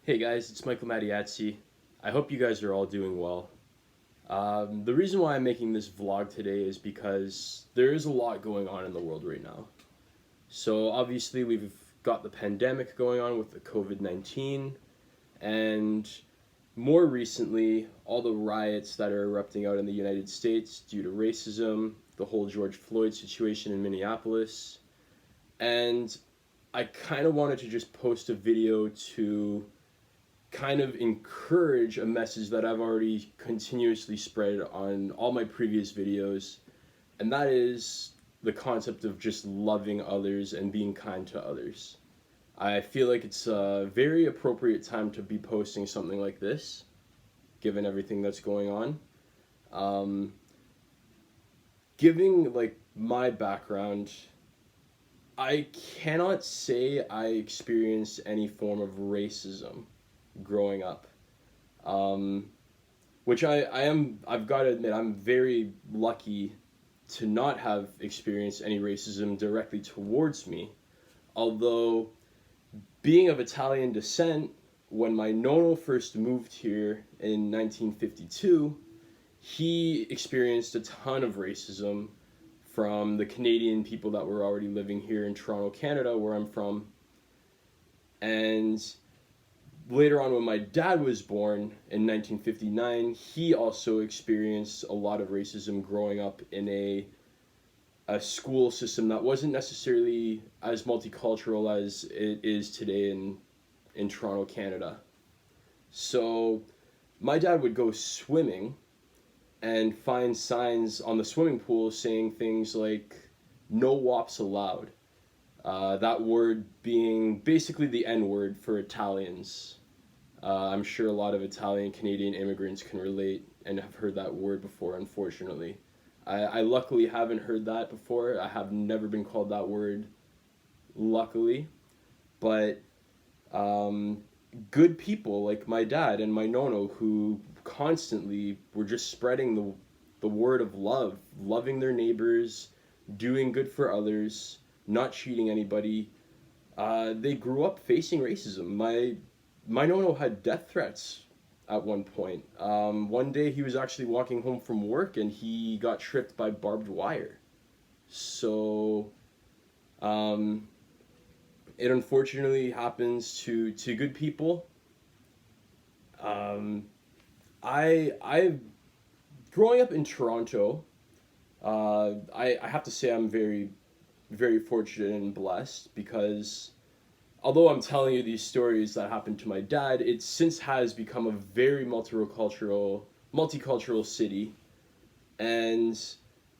Hey guys, it's Michael Mattiazzi. I hope you guys are all doing well. The reason why I'm making this vlog today is because there is a lot going on in the world right now. So obviously we've got the pandemic going on with the COVID-19, and more recently, all the riots that are erupting out in the United States due to racism, the whole George Floyd situation in Minneapolis, and I kind of wanted to just post a video to kind of encourage a message that I've already continuously spread on all my previous videos, and that is the concept of just loving others and being kind to others. I feel like it's a very appropriate time to be posting something like this, given everything that's going on. Um, Giving like my background, I cannot say I experienced any form of racism growing up. Um, which I've got to admit, I'm very lucky to not have experienced any racism directly towards me. Although, being of Italian descent, when my nono first moved here in 1952, he experienced a ton of racism from the Canadian people that were already living here in Toronto, Canada, where I'm from. And later on, when my dad was born in 1959, he also experienced a lot of racism growing up in a school system that wasn't necessarily as multicultural as it is today in Toronto, Canada. So my dad would go swimming and find signs on the swimming pool saying things like "no wops allowed." That word being basically the N word for Italians. I'm sure a lot of Italian Canadian immigrants can relate and have heard that word before, unfortunately. I luckily haven't heard that before. I have never been called that word, luckily. But um, good people like my dad and my nono who constantly were just spreading the word of love, loving their neighbors, doing good for others, not cheating anybody. They grew up facing racism. My nono had death threats at one point. One day he was actually walking home from work and he got tripped by barbed wire. So um, it unfortunately happens to good people. Um, I growing up in Toronto, I have to say I'm very fortunate and blessed because although I'm telling you these stories that happened to my dad, it since has become a very multicultural city, and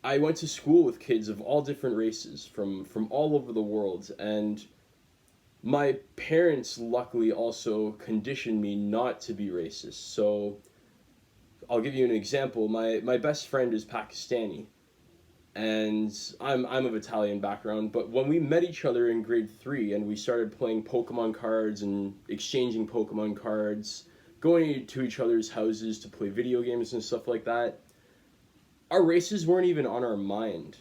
I went to school with kids of all different races from all over the world, and my parents luckily also conditioned me not to be racist. So I'll give you an example. My best friend is Pakistani, and I'm of Italian background, but when we met each other in grade 3 and we started playing Pokemon cards and exchanging Pokemon cards, going to each other's houses to play video games and stuff like that, our races weren't even on our mind.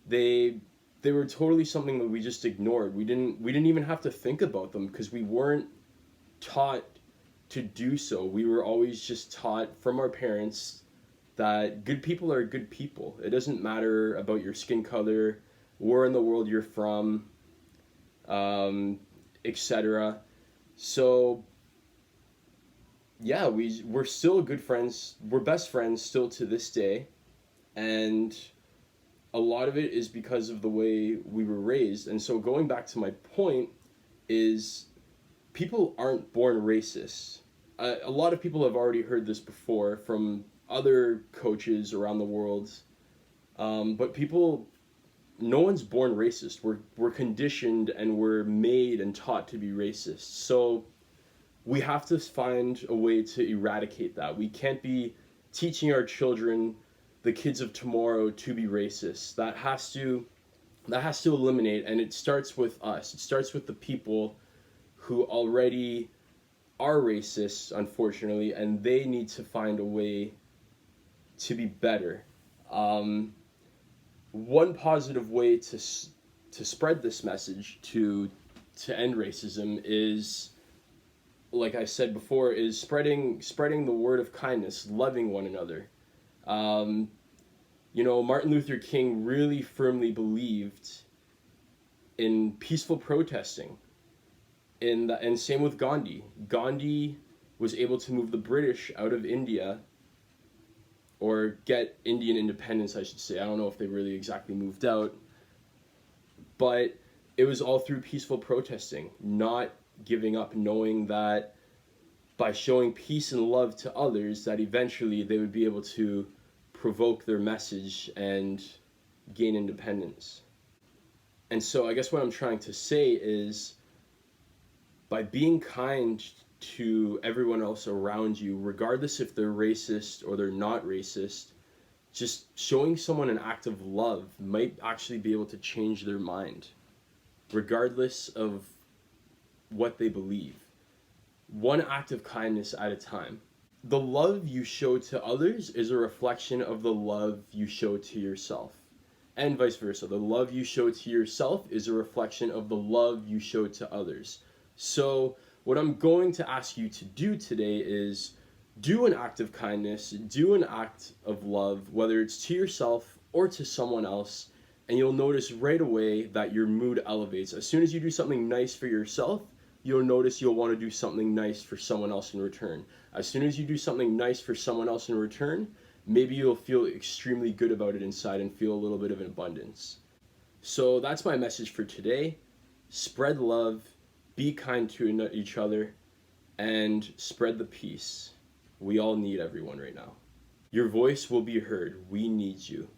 They they were totally something that we just ignored. We didn't even have to think about them because we weren't taught to do so. We were always just taught from our parents that good people are good people. It doesn't matter about your skin color, where in the world you're from, um, etc. So yeah, we're still good friends. We're best friends still to this day, and a lot of it is because of the way we were raised. And so going back to my point is people aren't born racist. A lot of people have already heard this before from other coaches around the world. But people, no one's born racist. We're conditioned and we're made and taught to be racist. So we have to find a way to eradicate that. We can't be teaching our children, the kids of tomorrow, to be racist. That has to eliminate, and it starts with us. It starts with the people who already are racist, unfortunately, and they need to find a way to be better. Um, One positive way to spread this message to end racism is like I said before, is spreading the word of kindness, loving one another. Um, Martin Luther King really firmly believed in peaceful protesting. And same with Gandhi. Gandhi was able to move the British out of India, or get Indian independence, I should say. I don't know if they really exactly moved out, but it was all through peaceful protesting, not giving up, knowing that by showing peace and love to others, that eventually they would be able to provoke their message and gain independence. And so I guess what I'm trying to say is, by being kind to everyone else around you, regardless if they're racist or they're not racist, just showing someone an act of love might actually be able to change their mind, regardless of what they believe. One act of kindness at a time. The love you show to others is a reflection of the love you show to yourself. And vice versa. The love you show to yourself is a reflection of the love you show to others. So, what I'm going to ask you to do today is do an act of kindness, do an act of love, whether it's to yourself or to someone else, and you'll notice right away that your mood elevates. As soon as you do something nice for yourself, you'll notice you'll want to do something nice for someone else in return. As soon as you do something nice for someone else in return, maybe you'll feel extremely good about it inside and feel a little bit of an abundance. So that's my message for today. Spread love, be kind to each other, and spread the peace. We all need everyone right now. Your voice will be heard. We need you.